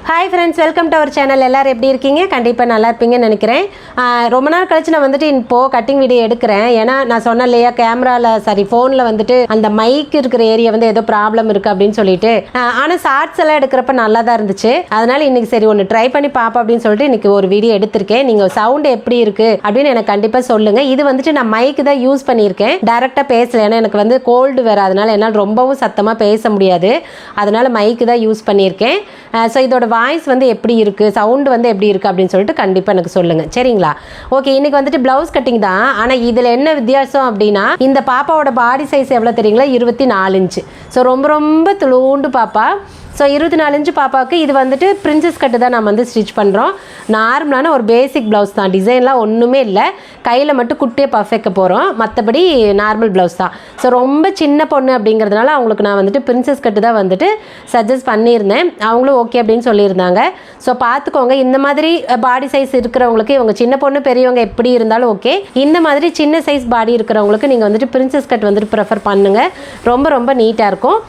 Hi friends, welcome to our channel. எல்லோரும் எப்படி இருக்கீங்க? கண்டிப்பாக நல்லா இருப்பீங்கன்னு நினைக்கிறேன். ரொம்ப நாள் கழிச்சு நான் வந்துட்டு இப்போது கட்டிங் வீடியோ எடுக்கிறேன். ஏன்னா நான் சொன்னேன் இல்லையா, கேமராவில் ஃபோனில் வந்துட்டு அந்த மைக் இருக்கிற ஏரியா வந்து ஏதோ ப்ராப்ளம் இருக்குது அப்படின்னு சொல்லிட்டு. ஆனால் ஷார்ட்ஸ் எல்லாம் எடுக்கிறப்ப நல்லா தான் இருந்துச்சு. அதனால் இன்றைக்கி சரி ஒன்று ட்ரை பண்ணி பார்ப்போம் அப்படின்னு சொல்லிட்டு இன்றைக்கி ஒரு வீடியோ எடுத்திருக்கேன். நீங்கள் சவுண்டு எப்படி இருக்குது அப்படின்னு எனக்கு கண்டிப்பாக சொல்லுங்கள். இது வந்துட்டு நான் மைக்கு தான் யூஸ் பண்ணியிருக்கேன், டேரெக்டாக பேசலை. ஏன்னா எனக்கு வந்து கோல்டு வேறு, அதனால் என்னால் ரொம்பவும் சத்தமாக பேச முடியாது. அதனால் மைக்கு தான் யூஸ் பண்ணியிருக்கேன். ஸோ இதோட வாய்ஸ் வந்து எப்படி இருக்குது, சவுண்டு வந்து எப்படி இருக்குது அப்படின்னு சொல்லிட்டு கண்டிப்பாக எனக்கு சொல்லுங்கள், சரிங்களா? ஓகே, இன்றைக்கி வந்துட்டு ப்ளவுஸ் கட்டிங் தான். ஆனால் இதில் என்ன வித்தியாசம் அப்படின்னா, இந்த பாப்பாவோட பாடி சைஸ் எவ்வளோ தெரியுங்களா? 24 இன்ச்சு. ஸோ ரொம்ப ரொம்ப துளூண்டு பாப்பா. ஸோ 24 இன்ச்சு பாப்பாவுக்கு இது வந்துட்டு பிரின்சஸ் கட்டு தான் நம்ம வந்து ஸ்டிச் பண்ணுறோம். நார்மலான ஒரு பேசிக் ப்ளவுஸ் தான், டிசைன்லாம் ஒன்றுமே இல்லை. கையில் மட்டும் குட்டியே பஃப் வைக்க போகிறோம், மற்றபடி நார்மல் ப்ளவுஸ் தான். ஸோ ரொம்ப சின்ன பொண்ணு அப்படிங்கிறதுனால அவங்களுக்கு நான் வந்துட்டு பிரின்சஸ் கட்டு தான் வந்துட்டு சஜஸ்ட் பண்ணியிருந்தேன். அவங்களும் ஓகே அப்படின்னு சொல்லியிருந்தாங்க. ஸோ பார்த்துக்கோங்க, இந்த மாதிரி பாடி சைஸ் இருக்கிறவங்களுக்கு, இவங்க சின்ன பொண்ணு பெரியவங்க எப்படி இருந்தாலும் ஓகே. இந்த மாதிரி சின்ன சைஸ் பாடி இருக்கிறவங்களுக்கு நீங்கள் வந்துட்டு பிரின்சஸ் கட் வந்துட்டு ப்ரிஃபர் பண்ணுங்கள். ரொம்ப ரொம்ப நீட்டாக இருக்கும்.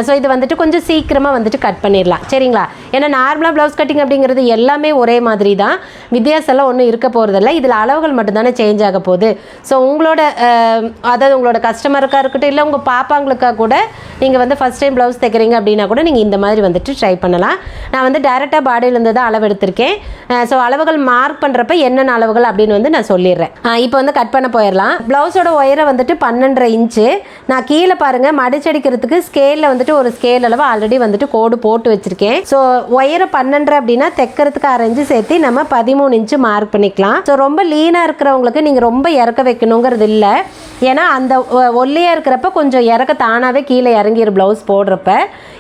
ஸோ இது வந்துட்டு கொஞ்சம் சீக்கிரமாக வந்துட்டு கட் பண்ணிடலாம், சரிங்களா? ஏன்னா நார்மலாக ப்ளவுஸ் கட்டிங் அப்படிங்கிறது எல்லாமே ஒரே மாதிரி தான், வித்தியாசம்லாம் ஒன்றும் இருக்க போகிறதில்ல. இதில் அளவுகள் மட்டும்தானே சேஞ்ச் ஆக போகுது. ஸோ உங்களோட அதாவது உங்களோட கஸ்டமருக்காக இருக்கட்டும், இல்லை உங்கள் பாப்பாங்களுக்காக கூட நீங்கள் வந்து ஃபஸ்ட் டைம் ப்ளவுஸ் தைக்கிறீங்க அப்படின்னா கூட நீங்கள் இந்த மாதிரி வந்துட்டு ட்ரை பண்ணலாம். நான் வந்து டேரெக்டாக பாடியிலேருந்து தான் அளவு எடுத்திருக்கேன். ஸோ அளவுகள் மார்க் பண்ணுறப்ப என்னென்ன அளவுகள் அப்படின்னு வந்து நான் சொல்லிடுறேன். இப்போ வந்து கட் பண்ண போயிடலாம். ப்ளவுஸோட ஒயரை வந்துட்டு 12.5 இன்ச்சு. நான் கீழே பாருங்கள், மடிச்சடிக்கிறதுக்கு ஸ்கேலில் வந்துட்டு ஒரு ஸ்கேல் அளவு ஆல்ரெடி வந்துட்டு கோடு போட்டு வச்சுருக்கேன். ஸோ ஒயரை 12 அப்படின்னா தைக்கிறதுக்கு 6 இன்ச்சு சேர்த்து நம்ம 13 இன்ச்சு மார்க் பண்ணிக்கலாம். ஸோ ரொம்ப லீனாக இருக்கிறவங்களுக்கு நீங்கள் ரொம்ப இறக்க வைக்கணுங்கிறது இல்லை. ஏன்னா அந்த ஒல்லியாக இருக்கிறப்ப கொஞ்சம் இறக்க தானாகவே கீழே இறங்கிற ப்ளவுஸ் போடுறப்ப.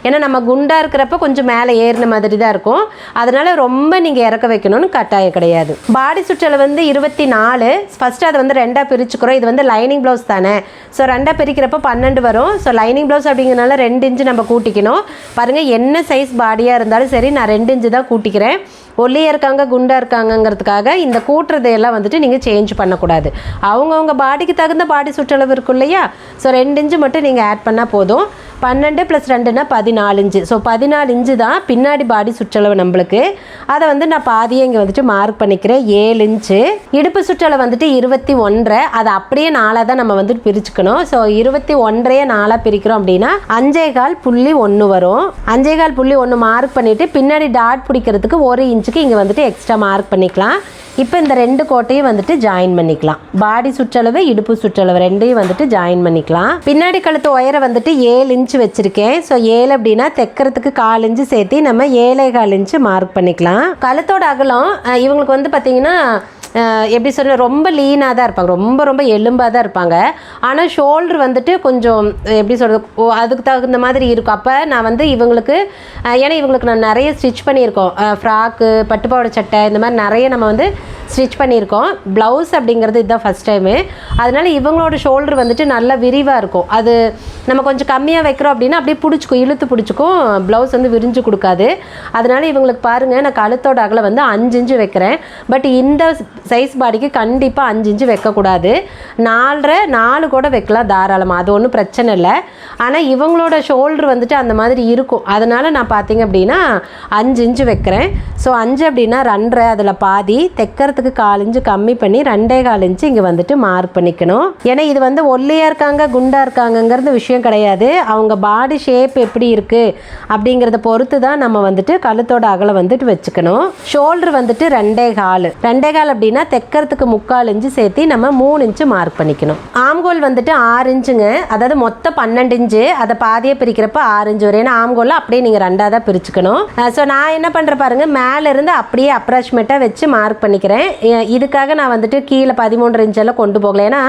ஏன்னா நம்ம குண்டாக இருக்கிறப்ப கொஞ்சம் மேலே ஏறின மாதிரி தான் இருக்கும். அதனால் ரொம்ப நீங்கள் இறக்க வைக்கணும்னு கட்டாயம் கிடையாது. பாடி சுற்றளவு வந்து 24. ஃபஸ்ட்டு அதை வந்து 2ஆக பிரிச்சுக்கிறோம். இது வந்து லைனிங் ப்ளவுஸ் தானே, ஸோ 2ஆக பிரிக்கிறப்ப 12 வரும். ஸோ லைனிங் ப்ளவுஸ் அப்படிங்கிறனால 2 இன்ச்சு நம்ம கூட்டிக்கணும். பாருங்கள், என்ன சைஸ் பாடியாக இருந்தாலும் சரி நான் 2 இன்ச்சு தான் கூட்டிக்கிறேன். ஒல்லியாக இருக்காங்க குண்டாக இருக்காங்கங்கிறதுக்காக இந்த கூட்டுறதையெல்லாம் வந்துட்டு நீங்கள் சேஞ்ச் பண்ணக்கூடாது. அவங்கவுங்க பாடிக்கு தகுந்த பாடி சுற்றளவு இருக்கும் இல்லையா? ஸோ 2 இன்ச்சு மட்டும் நீங்கள் ஆட் பண்ணால் போதும். 12 + 2னா 14 இன்ச்சு. ஸோ 14 இன்ச்சு தான் பின்னாடி பாடி சுற்றளவு நம்மளுக்கு. அதை வந்து நான் பாதியே இங்கே வந்துட்டு மார்க் பண்ணிக்கிறேன், 7 இன்ச்சு. இடுப்பு சுற்றளவு வந்துட்டு 21.5. அதை அப்படியே 4ஆக தான் நம்ம வந்துட்டு பிரிச்சுக்கணும். ஸோ 21.5 4ஆக பிரிக்கிறோம் அப்படின்னா 5.1 வரும். 5.1 மார்க் பண்ணிவிட்டு பின்னாடி டாட் பிடிக்கிறதுக்கு 1 இன்ச்சுக்கு இங்கே வந்துட்டு எக்ஸ்ட்ரா மார்க் பண்ணிக்கலாம். இப்போ இந்த 2 கோட்டையும் வந்துட்டு ஜாயின் பண்ணிக்கலாம். பாடி சுற்றளவு இடுப்பு சுற்றளவு ரெண்டையும் வந்துட்டு ஜாயின் பண்ணிக்கலாம். பின்னாடி கழுத்து ஒயரை வந்துட்டு 7 இன்ச்சு வச்சுருக்கேன். ஸோ 7 அப்படின்னா தைக்கிறதுக்கு 4 இன்ச்சு சேர்த்து நம்ம 7.25 இன்ச்சு மார்க் பண்ணிக்கலாம். கழுத்தோட அகலம் இவங்களுக்கு வந்து பார்த்திங்கன்னா எப்படி சொல்ல, ரொம்ப லீனாக தான் இருப்பாங்க, ரொம்ப ரொம்ப எலும்பாக தான் இருப்பாங்க. ஆனால் ஷோல்டர் வந்துட்டு கொஞ்சம் எப்படி சொல்கிறது, அதுக்கு தகுந்த மாதிரி இருக்கும். அப்போ நான் வந்து இவங்களுக்கு, ஏன்னா இவங்களுக்கு நான் நிறைய ஸ்டிச் பண்ணியிருக்கோம். ஃப்ராக்கு, பட்டுப்பாவாடை சட்டை, இந்த மாதிரி நிறைய நம்ம வந்து ஸ்டிச் பண்ணியிருக்கோம். ப்ளவுஸ் அப்படிங்கிறது இதுதான் ஃபஸ்ட் டைமு. அதனால் இவங்களோட ஷோல்டர் வந்துட்டு நல்லா விரிவாக இருக்கும். அது நம்ம கொஞ்சம் கம்மியாக வைக்கிறோம் அப்படின்னா அப்படியே பிடிச்சிக்கும், இழுத்து பிடிச்சிக்கும், ப்ளவுஸ் வந்து விரிஞ்சு கொடுக்காது. அதனால் இவங்களுக்கு பாருங்கள், நான் கழுத்தோட அகலம் வந்து 5 இன்ச்சு வைக்கிறேன். பட் இந்த சைஸ் பாடிக்கு கண்டிப்பாக 5 இன்ச்சு வைக்கக்கூடாது. 4.5 கூட வைக்கலாம் தாராளமாக, அது ஒன்றும் பிரச்சனை இல்லை. ஆனால் இவங்களோட ஷோல்டர் வந்துட்டு அந்த மாதிரி இருக்கும். அதனால் நான் பார்த்திங்க அப்படின்னா 5 இன்ச்சு வைக்கிறேன். ஸோ 5 அப்படின்னா 2.5, அதில் பாதி தைக்கிறதுக்கு 4 இன்ச்சு கம்மி பண்ணி 2.25 இன்ச்சு இங்கே வந்துட்டு மார்க் பண்ணிக்கணும். ஏன்னா இது வந்து ஒல்லியாக இருக்காங்க குண்டாக இருக்காங்கங்கிறது விஷயம் கிடையாது. அவங்க பாடி ஷேப் எப்படி இருக்குது அப்படிங்கிறத பொறுத்து தான் நம்ம வந்துட்டு கழுத்தோட அகலம் வந்துட்டு வச்சுக்கணும். ஷோல்டர் வந்துட்டு 2.25 அப்படின்னா தைக்கிறதுக்கு 3/4 இன்ச்சு சேர்த்து நம்ம 3 இன்ச்சு மார்க் பண்ணிக்கணும். ஆம்கோல் வந்துட்டு 6 இன்ச்சுங்க, அதாவது மொத்தம் 12 இன்ச்சு. அதை பாதியை பிரிக்கிறப்ப 6 இன்ச்சு வரும். ஏன்னா ஆம்கோலில் அப்படியே நீங்கள் 2ஆக தான் பிரிச்சுக்கணும். ஸோ நான் என்ன பண்ணுறேன் பாருங்கள், மேலேருந்து அப்படியே அப்ராக்சிமேட்டாக வச்சு மார்க் பண்ணிக்கிறேன். இதுக்காக நான் வந்துட்டு கீழே 13 இன்ச்செல்லாம் கொண்டு போகல. ஏன்னா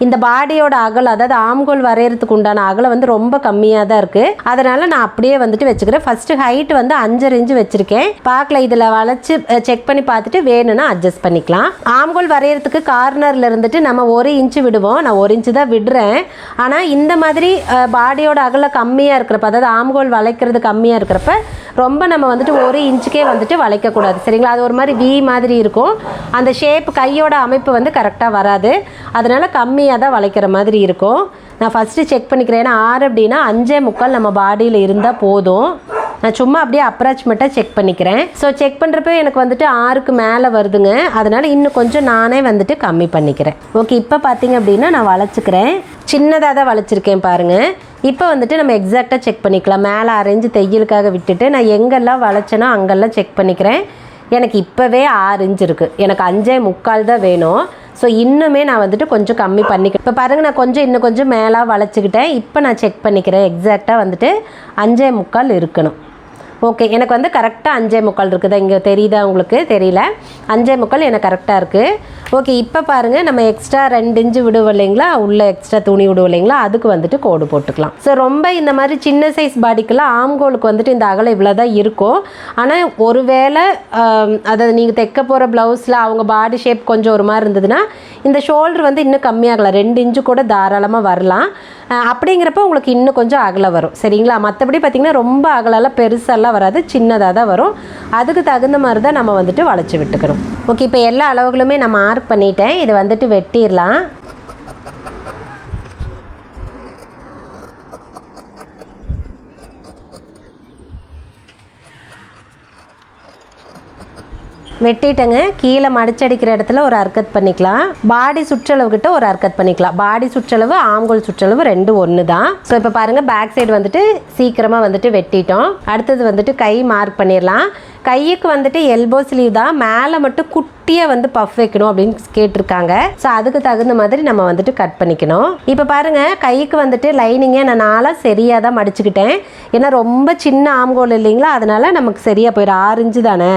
இந்த பாடியோட அகலம், அதாவது ஆம்கோல் வரைகிறதுக்கு உண்டான அகலம் வந்து ரொம்ப கம்மியாக தான் இருக்குது. அதனால் நான் அப்படியே வந்துட்டு வச்சுக்கிறேன். ஃபஸ்ட்டு ஹைட் வந்து 5.5 இன்ச்சு வச்சுருக்கேன். பார்க்கல, இதில் வளைச்சி செக் பண்ணி பார்த்துட்டு வேணும்னா அட்ஜஸ்ட் பண்ணிக்கலாம். ஆம்கோல் வரைகிறதுக்கு கார்னரில் இருந்துட்டு நம்ம 1 இன்ச்சு விடுவோம். நான் 1 இன்ச்சு தான் விடுறேன். ஆனால் இந்த மாதிரி பாடியோட அகலம் கம்மியாக இருக்கிறப்ப, அதாவது ஆம்கோல் வளைக்கிறது கம்மியாக இருக்கிறப்ப ரொம்ப நம்ம வந்துட்டு 1 இன்ச்சுக்கே வந்துட்டு வளைக்கக்கூடாது, சரிங்களா? அது ஒரு மாதிரி வி மாதிரி இருக்கும். அந்த ஷேப் கையோட அமைப்பு வந்து கரெக்டாக வராது. அதனால் கம்மியாக தான் வளைக்கிற மாதிரி இருக்கும். நான் ஃபஸ்ட்டு செக் பண்ணிக்கிறேன். ஏன்னா 6 அப்படின்னா 5.25 நம்ம பாடியில் இருந்தால் போதும். நான் சும்மா அப்படியே அப்ராச்மெண்ட்டாக செக் பண்ணிக்கிறேன். ஸோ செக் பண்ணுறப்ப எனக்கு வந்துட்டு 6க்கு மேலே வருதுங்க. அதனால் இன்னும் கொஞ்சம் நானே வந்துட்டு கம்மி பண்ணிக்கிறேன். ஓகே, இப்போ பார்த்தீங்க அப்படின்னா நான் வளைச்சிக்கிறேன். சின்னதாக தான் வளைச்சிருக்கேன் பாருங்கள். இப்போ வந்துட்டு நம்ம எக்ஸாக்டாக செக் பண்ணிக்கலாம். மேலே அரைஞ்சு தையலுக்காக விட்டுட்டு நான் எங்கெல்லாம் வளைச்சேனோ அங்கெல்லாம் செக் பண்ணிக்கிறேன். எனக்கு இப்போவே 6 இன்ச் இருக்குது. எனக்கு 5.25 தான் வேணும். ஸோ இன்னுமே நான் வந்துட்டு கொஞ்சம் கம்மி பண்ணிக்கிறேன். இப்போ பாருங்கள், நான் இன்னும் கொஞ்சம் மேலே வளைச்சிக்கிட்டேன். இப்போ நான் செக் பண்ணிக்கிறேன். எக்ஸாக்டாக வந்துட்டு 5.25 இருக்கணும். ஓகே, எனக்கு வந்து கரெக்டாக 5.25 இருக்குதா? இங்கே தெரியுதா உங்களுக்கு? தெரியல. 5.25 எனக்கு கரெக்டாக இருக்குது. ஓகே, இப்போ பாருங்கள், நம்ம எக்ஸ்ட்ரா 2 இன்ச்சு விடுவோம் இல்லைங்களா, உள்ளே எக்ஸ்ட்ரா துணி விடுவோம் இல்லைங்களா, அதுக்கு வந்துட்டு கோடு போட்டுக்கலாம். ஸோ ரொம்ப இந்த மாதிரி சின்ன சைஸ் பாடிக்கெல்லாம் ஆம்கோலுக்கு வந்துட்டு இந்த அகலம் இவ்வளோ தான் இருக்கும். ஆனால் ஒரு வேளை அதை நீங்கள் தைக்க போகிற ப்ளவுஸில் அவங்க பாடி ஷேப் கொஞ்சம் ஒரு மாதிரி இருந்ததுன்னா இந்த ஷோல்டர் வந்து இன்னும் கம்மியாகலாம். 2 இன்ச்சு கூட தாராளமாக வரலாம். அப்படிங்கிறப்ப உங்களுக்கு இன்னும் கொஞ்சம் அகலம் வரும். சரிங்களா? மற்றபடி பார்த்திங்கன்னா ரொம்ப அகலெல்லாம் பெருசெல்லாம் வராது, சின்னதாக தான் வரும். அதுக்கு தகுந்த மாதிரி தான் நம்ம வந்துட்டு வளைச்சி விட்டுக்கணும். ஓகே, இப்போ எல்லா அளவுகளுமே நான் மார்க் பண்ணிட்டேன். இது வந்துட்டு வெட்டிடலாம். வெட்டிட்டேங்க. கீழே மடிச்சடிக்கிற இடத்துல ஒரு அர்க்கத் பண்ணிக்கலாம். பாடி சுற்றளவு கிட்ட ஒரு அர்க்கத் பண்ணிக்கலாம். பாடி சுற்றளவு ஆம்கோல் சுற்றளவு 2 ஒன்று தான். ஸோ இப்போ பாருங்கள், பேக் சைடு வந்துட்டு சீக்கிரமாக வந்துட்டு வெட்டிட்டோம். அடுத்தது வந்துட்டு கை மார்க் பண்ணிடலாம். கைக்கு வந்துட்டு எல்போ ஸ்லீவ் தான். மேலே மட்டும் குட்டியாக வந்து பஃப் வைக்கணும் அப்படின்னு கேட்டிருக்காங்க. ஸோ அதுக்கு தகுந்த மாதிரி நம்ம வந்துட்டு கட் பண்ணிக்கணும். இப்போ பாருங்கள், கைக்கு வந்துட்டு லைனிங்கை நான் 4 சரியாக தான் மடிச்சுக்கிட்டேன். ஏன்னா ரொம்ப சின்ன ஆம்கோல் இல்லைங்களா, அதனால் நமக்கு சரியாக போயிடும். 6 இன்ச்சு தானே,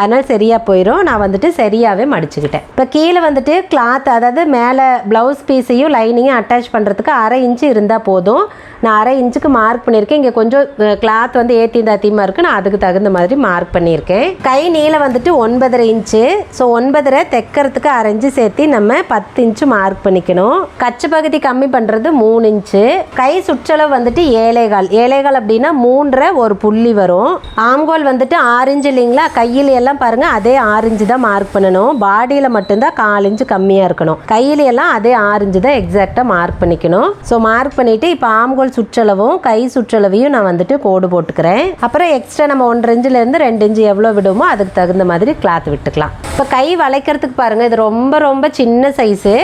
அதனால் சரியாக போயிடும். நான் வந்துட்டு சரியாகவே மடிச்சுக்கிட்டேன். இப்போ கீழே வந்துட்டு கிளாத், அதாவது மேலே ப்ளவுஸ் பீஸையும் லைனிங்கையும் அட்டாச் பண்ணுறதுக்கு 1/2 இன்ச்சு இருந்தால் போதும். நான் 1/2 இன்ச்சுக்கு மார்க் பண்ணியிருக்கேன். இங்கே கொஞ்சம் கிளாத் வந்து ஏற்றியமாக இருக்குது. நான் அதுக்கு தகுந்த மாதிரி மார்க் பண்ணியிருக்கேன். கை நீளம் வந்துட்டு 9.5 இன்ச்சு. ஸோ 9.5 தைக்கிறதுக்கு 1/2 இன்ச்சு சேர்த்து நம்ம 10 இன்ச்சு மார்க் பண்ணிக்கணும். கச்சை பகுதி கம்மி பண்ணுறது 3 இன்ச்சு. கை சுற்றளவு வந்துட்டு 7.25 அப்படின்னா 3.5 ஒரு புள்ளி வரும். ஆம்கோல் வந்துட்டு 6 இன்ச்சு இல்லைங்களா, கையில் எல்லாம் பாருங்கள் அதே 6 இன்ச்சு தான் மார்க் பண்ணணும். பாடியில் மட்டும்தான் 1/4 இன்ச்சு கம்மியாக இருக்கணும். கையில் எல்லாம் அதே 6 இன்ச்சு தான் எக்ஸாக்டாக மார்க் பண்ணிக்கணும். ஸோ மார்க் பண்ணிவிட்டு இப்போ ஆம்கோல் சுற்றளவும் கை சுற்றளவையும் நான் வந்துட்டு கோடு போட்டுக்கிறேன். அப்புறம் எக்ஸ்ட்ரா நம்ம 1.5 இன்ச்சிலேருந்து 2 இன்ச்சு எவ்வளோ விடுமோ அதுக்கு தகுந்த மாதிரி கிளாத் விட்டுக்கலாம். இப்போ கை வளைக்கிறதுக்கு பாருங்கள், இது ரொம்ப ரொம்ப சின்ன சைஸு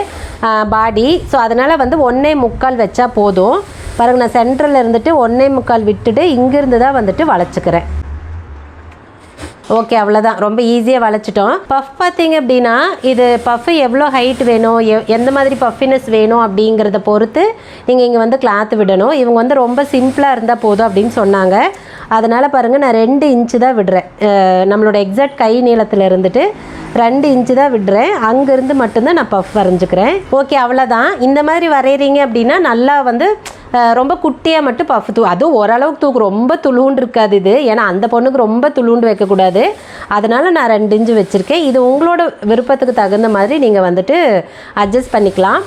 பாடி. ஸோ அதனால் வந்து 1.25 வச்சா போதும். பாருங்கள், நான் சென்டரில் இருந்துட்டு 1.25 விட்டுட்டு இங்கேருந்து தான் வந்துட்டு வளைச்சிக்கிறேன். ஓகே, அவ்வளோதான். ரொம்ப ஈஸியாக வளைச்சிட்டோம். பஃப் பார்த்தீங்க அப்படின்னா இது பஃப் எவ்வளோ ஹைட் வேணும், எந்த மாதிரி பஃபினஸ் வேணும் அப்படிங்கிறத பொறுத்து நீங்கள் இங்கே வந்து கிளாத் விடணும். இவங்க வந்து ரொம்ப சிம்பிளாக இருந்தால் போதும் அப்படின்னு சொன்னாங்க. அதனால் பாருங்கள், நான் 2 இன்ச்சு தான் விடுறேன். நம்மளோட எக்ஸாக்ட் கை நீளத்தில் இருந்துட்டு 2 இன்ச்சு தான் விடுறேன். அங்கேருந்து மட்டும்தான் நான் பஃப் வரைஞ்சிக்கிறேன். ஓகே, அவ்வளோதான். இந்த மாதிரி வரைகிறீங்க அப்படின்னா நல்லா வந்து ரொம்ப குட்டியாக மட்டும் பஃப் அதுவும் ஓரளவுக்கு தூக்கு, ரொம்ப துளுண்டு இருக்காது இது. ஏன்னா அந்த பொண்ணுக்கு ரொம்ப துளுண்டு வைக்கக்கூடாது. அதனால் நான் 2 இன்ச்சு வச்சுருக்கேன். இது உங்களோட விருப்பத்துக்கு தகுந்த மாதிரி நீங்கள் வந்துட்டு அட்ஜஸ்ட் பண்ணிக்கலாம்.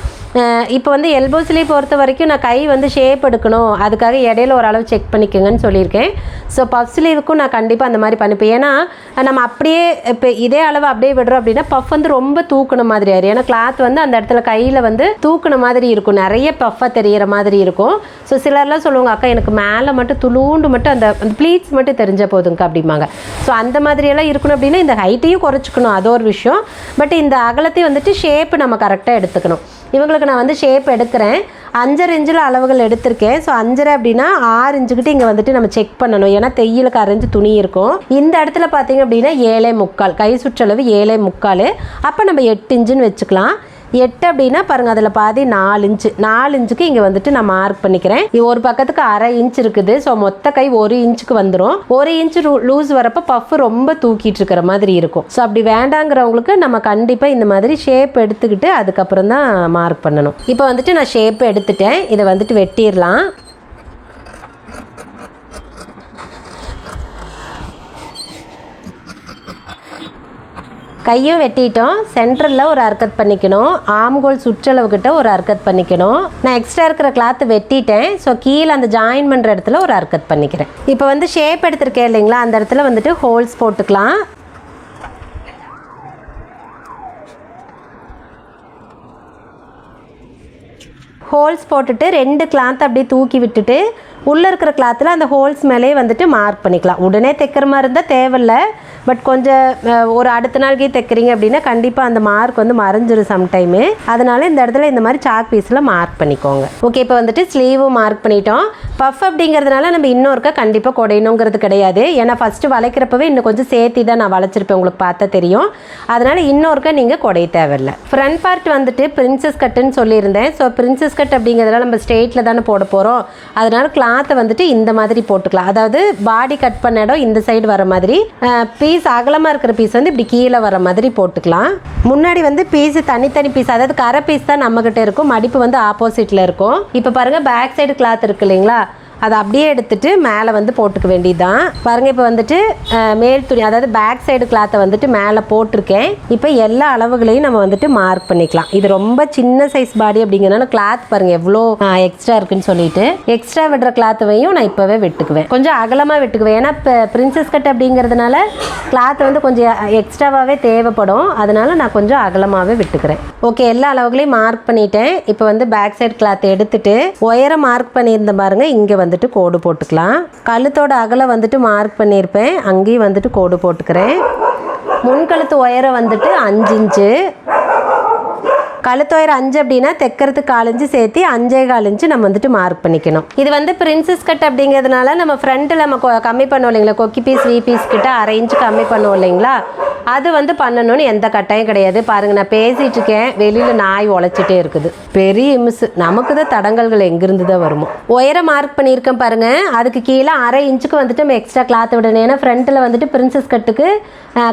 இப்போ வந்து எல்போ ஸ்லீவ் பொறுத்த வரைக்கும் நான் கை வந்து ஷேப் எடுக்கணும், அதுக்காக இடையில ஓரளவு செக் பண்ணிக்கோங்கன்னு சொல்லியிருக்கேன். ஸோ பஃப் ஸ்லீவுக்கும் நான் கண்டிப்பாக அந்த மாதிரி பண்ணிப்பேன். ஏன்னா நம்ம அப்படியே இப்போ இதே அளவு அப்படியே விடுறோம் அப்படின்னா பஃப் வந்து ரொம்ப தூக்குன மாதிரி ஆயிடும். ஏன்னா கிளாத் வந்து அந்த இடத்துல கையில் வந்து தூக்குன மாதிரி இருக்கும், நிறைய பஃப்பாக தெரிகிற மாதிரி இருக்கும். ஸோ சிலர்லாம் சொல்லுவாங்க, அக்கா எனக்கு மேலே மட்டும் துளூண்டு மட்டும் அந்த ப்ளீட்ஸ் மட்டும் தெரிஞ்ச போதுங்க அப்படிம்பாங்க. ஸோ அந்த மாதிரியெல்லாம் இருக்கணும் அப்படின்னா இந்த ஹைட்டையும் குறைச்சிக்கணும், அது ஒரு விஷயம். பட் இந்த அகலத்தையும் வந்துட்டு ஷேப்பு நம்ம கரெக்டாக எடுத்துக்கணும். இவங்களுக்கு நான் வந்து ஷேப் எடுக்கிறேன். 5.5 இன்ச்சில் அளவுகள் எடுத்திருக்கேன். ஸோ 5.5 அப்படின்னா 6 இன்ச்சுக்கிட்ட இங்கே வந்துட்டு நம்ம செக் பண்ணணும். ஏன்னா தையலுக்கு அரைஞ்சு துணி இருக்கும். இந்த இடத்துல பார்த்தீங்க அப்படின்னா 7.25, கை சுற்றளவு 7.25. அப்போ நம்ம 8 இன்ச்சுன்னு வச்சுக்கலாம். 8 அப்படின்னா பாருங்கள், அதில் பாதி 4 இன்ச்சு. 4 இன்ச்சுக்கு இங்கே வந்துட்டு நான் மார்க் பண்ணிக்கிறேன். ஒரு பக்கத்துக்கு 1/2 இன்ச் இருக்குது. ஸோ மொத்த கை 1 இன்ச்சுக்கு வந்துடும். 1 இன்ச்சு லூஸ் வரப்போ பஃப் ரொம்ப தூக்கிட்டு இருக்கிற மாதிரி இருக்கும். ஸோ அப்படி வேண்டாங்கிறவங்களுக்கு நம்ம கண்டிப்பாக இந்த மாதிரி ஷேப் எடுத்துக்கிட்டு அதுக்கப்புறம் தான் மார்க் பண்ணணும். இப்போ வந்துட்டு நான் ஷேப் எடுத்துட்டேன். இதை வந்துட்டு வெட்டிடலாம். கையும் வெட்டிட்டோம். சென்டரில் ஒரு அர்க்கத் பண்ணிக்கணும். ஆம்கோல் சுற்றளவுக்கிட்ட ஒரு அர்க்கத் பண்ணிக்கணும். நான் எக்ஸ்ட்ரா இருக்கிற கிளாத்து வெட்டிட்டேன். ஸோ கீழே அந்த ஜாயின் பண்ணுற இடத்துல ஒரு அர்க்கத் பண்ணிக்கிறேன். இப்போ வந்து ஷேப் எடுத்துருக்கேன் இல்லைங்களா, அந்த இடத்துல வந்துட்டு ஹோல்ஸ் போட்டுக்கலாம். ஹோல்ஸ் போட்டுட்டு 2 கிளாத் அப்படியே தூக்கி விட்டுட்டு உள்ளே இருக்கிற கிளாத்தில் அந்த ஹோல்ஸ் மேலேயே வந்துட்டு மார்க் பண்ணிக்கலாம். உடனே தைக்கிற மாதிரி இருந்தால் தேவையில்லை, பட் கொஞ்சம் ஒரு அடுத்த நாளைக்கு தைக்கிறீங்க அப்படின்னா கண்டிப்பாக அந்த மார்க் வந்து மறைஞ்சிரும் சம்டைமு. அதனால இந்த இடத்துல இந்த மாதிரி சாக் பீஸில் மார்க் பண்ணிக்கோங்க. ஓகே, இப்போ வந்துட்டு ஸ்லீவும் மார்க் பண்ணிட்டோம். பஃப் அப்படிங்கிறதுனால நம்ம இன்னொருக்கா கண்டிப்பாக குடையணுங்கிறது கிடையாது. ஏன்னா ஃபஸ்ட்டு வளைக்கிறப்பவே இன்னும் கொஞ்சம் சேர்த்தி தான் நான் வளைச்சிருப்பேன், உங்களுக்கு பார்த்தா தெரியும். அதனால் இன்னொருக்கா நீங்கள் குடைய தேவையில்லை. ஃப்ரண்ட் பார்ட் வந்துட்டு பிரின்சஸ் கட்டுன்னு சொல்லியிருந்தேன். ஸோ பிரின்சஸ் கட் அப்படிங்கிறதுனால நம்ம ஸ்ட்ரெயிட்டில் தானே போட போகிறோம். அதனால் கிளாத்தை வந்துட்டு இந்த மாதிரி போட்டுக்கலாம். அதாவது பாடி கட் பண்ண இடம் இந்த சைடு வர மாதிரி, பீஸ் அகலமாக இருக்கிற பீஸ் வந்து இப்படி கீழே வர மாதிரி போட்டுக்கலாம். முன்னாடி வந்து பீஸு தனித்தனி பீஸ், அதாவது கரை பீஸ் தான் நம்மக்கிட்ட இருக்கும், மடிப்பு வந்து ஆப்போசிட்டில் இருக்கும். இப்போ பாருங்கள் பேக் சைடு கிளாத் இருக்கு இல்லைங்களா, அதை அப்படியே எடுத்துகிட்டு மேலே வந்து போட்டுக்க வேண்டியதுதான். பாருங்கள், இப்போ வந்துட்டு மேல் துணி அதாவது பேக் சைடு கிளாத்தை வந்துட்டு மேலே போட்டிருக்கேன். இப்போ எல்லா அளவுகளையும் நம்ம வந்துட்டு மார்க் பண்ணிக்கலாம். இது ரொம்ப சின்ன சைஸ் பாடி அப்படிங்கிறனால கிளாத் பாருங்கள் எவ்வளோ எக்ஸ்ட்ரா இருக்குன்னு சொல்லிட்டு எக்ஸ்ட்ரா விடுற கிளாத்தையும் நான் இப்போவே வெட்டுக்குவேன். கொஞ்சம் அகலமாக வெட்டுக்குவேன். ஏன்னா இப்போ பிரின்சஸ் கட் அப்படிங்கிறதுனால கிளாத் வந்து கொஞ்சம் எக்ஸ்ட்ராவாகவே தேவைப்படும். அதனால நான் கொஞ்சம் அகலமாகவே விட்டுக்கிறேன். ஓகே, எல்லா அளவுகளையும் மார்க் பண்ணிட்டேன். இப்போ வந்து பேக் சைடு கிளாத்தை எடுத்துட்டு உயரம் மார்க் பண்ணியிருந்த பாருங்க, இங்கே வந்துட்டு கோடு போட்டுக்கலாம். கழுத்தோட அகலம் வந்துட்டு மார்க் பண்ணியிருப்பேன், அங்கேயும் வந்துட்டு கோடு போட்டுக்கிறேன். முன்கழுத்து உயரம் வந்துட்டு 5 இன்ச்சு. கழுத்தொயர் 5 அப்படின்னா தைக்கிறதுக்கு 4 இன்ச்சு சேர்த்து 5.25 இன்ச்சு நம்ம வந்துட்டு மார்க் பண்ணிக்கணும். இது வந்து பிரின்சஸ் கட் அப்படிங்கிறதுனால நம்ம ஃப்ரண்ட்டில் நம்ம கம்மி பண்ணுவோம் இல்லைங்களா, கொக்கி பீஸ் வி பீஸ் கிட்ட 1/2 இன்ச்சு கம்மி பண்ணுவோம் இல்லைங்களா, அது வந்து பண்ணணும்னு எந்த கட்டாயம் கிடையாது. பாருங்கள், நான் பேசிகிட்டு இருக்கேன், வெளியில் நாய் உழைச்சிட்டே இருக்குது, பெரிய மிஸ். நமக்கு தான் தடங்கல்கள் எங்கிருந்து தான் வருமோ. உயரம் மார்க் பண்ணியிருக்கேன் பாருங்கள், அதுக்கு கீழே 1/2 இன்ச்சுக்கு வந்துட்டு நம்ம எக்ஸ்ட்ரா கிளாத் விடணும். ஏன்னா ஃப்ரண்ட்டில் வந்துட்டு பிரின்சஸ் கட்டுக்கு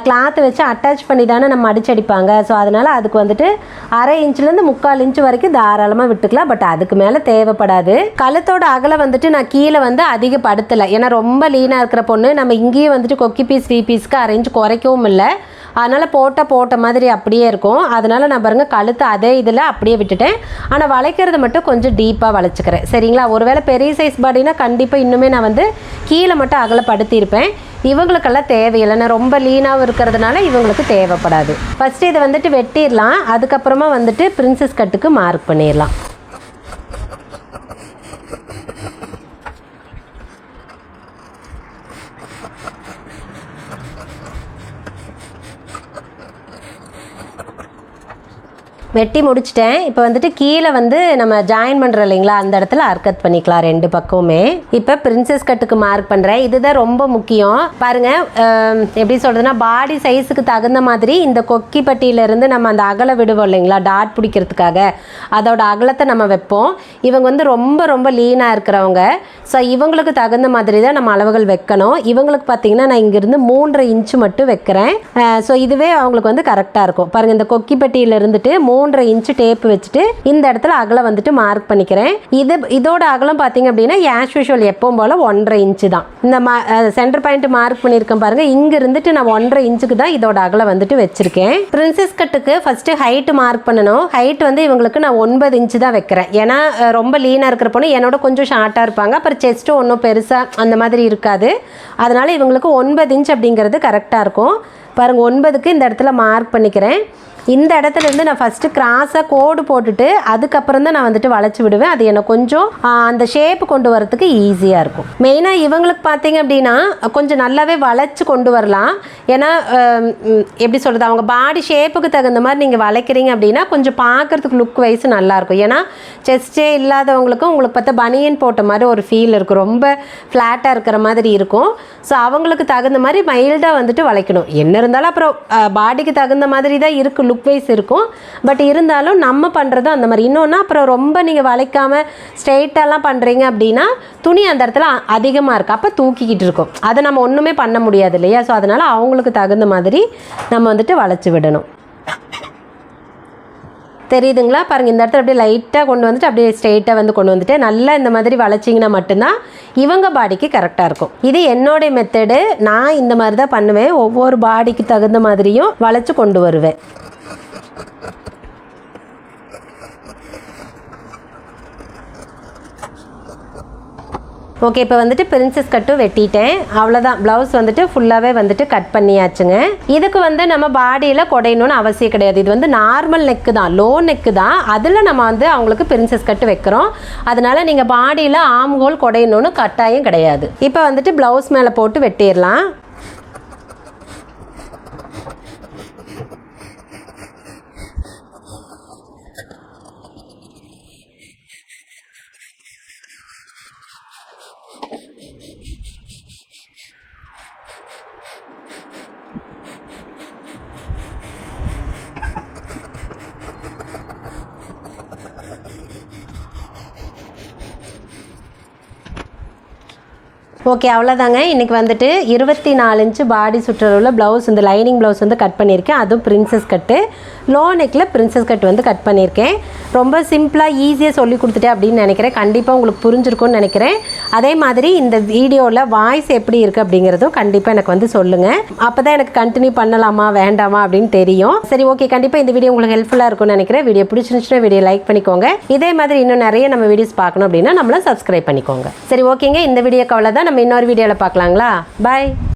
கிளாத்தை வச்சு அட்டாச் பண்ணி தானே நம்ம அடிச்சடிப்பாங்க. ஸோ அதனால் அதுக்கு வந்துட்டு 1/2 இன்ச்சிலேருந்து 3/4 இன்ச்சு வரைக்கும் தாராளமாக விட்டுக்கலாம். பட் அதுக்கு மேலே தேவைப்படாது. கழுத்தோட அகலம் வந்துட்டு நான் கீழே வந்து அதிகப்படுத்தலை. ஏன்னா ரொம்ப லீனாக இருக்கிற பொண்ணு நம்ம இங்கேயும் வந்துட்டு கொக்கி பீஸ் வி பீஸ்க்கு 1/2 இன்ச்சு குறைக்கவும் இல்லை. அதனால் போட்ட மாதிரி அப்படியே இருக்கும். அதனால் நான் பாருங்கள் கழுத்து அதே இதில் அப்படியே விட்டுட்டேன். ஆனால் வளைக்கிறது மட்டும் கொஞ்சம் டீப்பாக வளைச்சிக்கிறேன். சரிங்களா, ஒருவேளை பெரிய சைஸ் பாடினா கண்டிப்பாக இன்னுமே நான் வந்து கீழே மட்டும் அகலப்படுத்தியிருப்பேன். இவங்களுக்கெல்லாம் தேவையில்லை, நான் ரொம்ப லீனாகவும் இருக்கிறதுனால இவங்களுக்கு தேவைப்படாது. ஃபஸ்ட்டு இதை வந்துட்டு வெட்டிடலாம், அதுக்கப்புறமா வந்துட்டு பிரின்சஸ் கட்டுக்கு மார்க் பண்ணிடலாம். வெட்டி முடிச்சிட்டேன். இப்போ வந்துட்டு கீழே வந்து நம்ம ஜாயின் பண்ணுறோம் இல்லைங்களா, அந்த இடத்துல அர்க்கத் பண்ணிக்கலாம் 2 பக்கமுமே. இப்போ பிரின்சஸ் கட்டுக்கு மார்க் பண்ணுறேன். இதுதான் ரொம்ப முக்கியம். பாருங்கள், எப்படி சொல்கிறதுனா பாடி சைஸுக்கு தகுந்த மாதிரி இந்த கொக்கி பட்டியிலேருந்து நம்ம அந்த அகலை விடுவோம் இல்லைங்களா, டாட் பிடிக்கிறதுக்காக அதோட அகலத்தை நம்ம வைப்போம். இவங்க வந்து ரொம்ப ரொம்ப லீனாக இருக்கிறவங்க. ஸோ இவங்களுக்கு தகுந்த மாதிரி தான் நம்ம அளவுகள் வைக்கணும். இவங்களுக்கு பார்த்தீங்கன்னா நான் இங்கேருந்து 3.5 இன்ச்சு மட்டும் வைக்கிறேன். ஸோ இதுவே அவங்களுக்கு வந்து கரெக்டாக இருக்கும். பாருங்கள், இந்த கொக்கி பட்டியில் இருந்துட்டு 3.5 இன்ச்சு டேப் வச்சுட்டு இந்த இடத்துல அகலம் வந்துட்டு மார்க் பண்ணிக்கிறேன். இதோட அகலம் பார்த்தீங்க அப்படின்னா ஆஸ் யூஷுவல் எப்பவும் போல் 1.5 இன்ச்சு தான். இந்த சென்டர் பாயிண்ட் மார்க் பண்ணியிருக்கேன் பாருங்கள், இங்கே இருந்துட்டு நான் 1.5 இன்ச்சுக்கு தான் இதோட அகலம் வந்துட்டு வச்சுருக்கேன். பிரின்சஸ் கட்டுக்கு ஃபஸ்ட்டு ஹைட்டு மார்க் பண்ணணும். ஹைட் வந்து இவங்களுக்கு நான் 9 இன்ச்சு தான் வைக்கிறேன். ஏன்னா ரொம்ப லீனாக இருக்கிற பொண்ணு என்னோட கொஞ்சம் ஷார்ட்டாக இருப்பாங்க, அப்புறம் செஸ்ட்டும் ஒன்றும் பெருசாக அந்த மாதிரி இருக்காது. அதனால் இவங்களுக்கு 9 இன்ச் அப்படிங்கிறது கரெக்டாக இருக்கும். பாருங்கள், 9க்கு இந்த இடத்துல மார்க் பண்ணிக்கிறேன். இந்த இடத்துலேருந்து நான் ஃபஸ்ட்டு கிராஸாக கோடு போட்டுட்டு அதுக்கப்புறம் தான் நான் வந்துட்டு வளைச்சி விடுவேன். அது எனக்கு கொஞ்சம் அந்த ஷேப்பு கொண்டு வரத்துக்கு ஈஸியாக இருக்கும். மெயினாக இவங்களுக்கு பார்த்தீங்க அப்படின்னா கொஞ்சம் நல்லாவே வளைச்சி கொண்டு வரலாம். ஏன்னா எப்படி சொல்கிறது, அவங்க பாடி ஷேப்புக்கு தகுந்த மாதிரி நீங்கள் வளைக்கிறீங்க அப்படின்னா கொஞ்சம் பார்க்குறதுக்கு லுக் வைஸ் நல்லாயிருக்கும். ஏன்னா செஸ்டே இல்லாதவங்களுக்கும் உங்களுக்கு பார்த்தா பனியன் போட்ட மாதிரி ஒரு ஃபீல் இருக்கும், ரொம்ப ஃப்ளாட்டாக இருக்கிற மாதிரி இருக்கும். ஸோ அவங்களுக்கு தகுந்த மாதிரி மைல்டாக வந்துட்டு வளைக்கணும். என்ன இருந்தாலும் அப்புறம் பாடிக்கு தகுந்த மாதிரி தான் இருக்குது, லுக் வைஸ் இருக்கும். பட் இருந்தாலும் நம்ம பண்ணுறதும் அந்த மாதிரி. இன்னொன்று, அப்புறம் ரொம்ப நீங்கள் வளைக்காமல் ஸ்ட்ரெயிட்டாலாம் பண்ணுறீங்க அப்படின்னா துணி அந்த இடத்துல அதிகமாக இருக்குது, அப்போ தூக்கிக்கிட்டு இருக்கும். அதை நம்ம ஒன்றுமே பண்ண முடியாது இல்லையா. ஸோ அதனால் அவங்களுக்கு தகுந்த மாதிரி நம்ம வந்துட்டு வளைச்சி விடணும். தெரியுதுங்களா, பாருங்கள், இந்த இடத்துல அப்படியே லைட்டாக கொண்டு வந்துட்டு அப்படியே ஸ்ட்ரெயிட்டாக வந்து கொண்டு வந்துட்டு நல்லா இந்த மாதிரி வளைச்சிங்கன்னா மட்டும்தான் இவங்க பாடிக்கு கரெக்டாக இருக்கும். இது என்னோடைய மெத்தடு. நான் இந்த மாதிரி தான் பண்ணுவேன். ஒவ்வொரு பாடிக்கு தகுந்த மாதிரியும் வளைச்சி கொண்டு வருவேன். ஓகே, இப்போ வந்துட்டு பிரின்சஸ் கட்டும் வெட்டிட்டேன். அவ்வளோதான், ப்ளவுஸ் வந்துட்டு ஃபுல்லாகவே வந்துட்டு கட் பண்ணியாச்சுங்க. இதுக்கு வந்து நம்ம பாடியில் குடையணும்னு அவசியம் கிடையாது. இது வந்து நார்மல் நெக்கு தான், லோ நெக்கு தான். அதில் நம்ம வந்து அவங்களுக்கு பிரின்சஸ் கட்டு வைக்கிறோம். அதனால் நீங்கள் பாடியில் ஆம் ஹோல் குடையணும்னு கட்டாயம் கிடையாது. இப்போ வந்துட்டு ப்ளவுஸ் மேலே போட்டு வெட்டிடலாம். ஓகே, அவ்வளோதாங்க. இன்றைக்கி வந்துட்டு 24 இன்ச்சு பாடி சுற்றளவில் ப்ளவுஸ், இந்த லைனிங் ப்ளவுஸ் வந்து கட் பண்ணியிருக்கேன். அதுவும் பிரின்சஸ் கட்டு, லோ நெக்கில் பிரின்சஸ் கட் வந்து கட் பண்ணியிருக்கேன். ரொம்ப சிம்பிளாக ஈஸியாக சொல்லி கொடுத்துட்டேன் அப்படின்னு நினைக்கிறேன். கண்டிப்பாக உங்களுக்கு புரிஞ்சிருக்கும்னு நினைக்கிறேன். அதே மாதிரி இந்த வீடியோவில் வாய்ஸ் எப்படி இருக்குது அப்படிங்கிறதும் கண்டிப்பாக எனக்கு வந்து சொல்லுங்கள். அப்போ தான் எனக்கு கண்டினியூ பண்ணலாமா வேண்டாமா அப்படின்னு தெரியும். சரி, ஓகே, கண்டிப்பாக இந்த வீடியோ உங்களுக்கு ஹெல்ப்ஃபுல்லாக இருக்கும்னு நினைக்கிறேன். வீடியோ பிடிச்சிருந்துச்சுன்னா வீடியோ லைக் பண்ணிக்கோங்க. இதே மாதிரி இன்னும் நிறைய நம்ம வீடியோஸ் பார்க்கணும் அப்படின்னா நம்மளை சப்ஸ்கிரைப் பண்ணிக்கோங்க. சரி, ஓகேங்க, இந்த வீடியோக்கு அவ்வளோதான். நம்ம இன்னொரு வீடியோவில் பார்க்கலாங்களா? பாய்.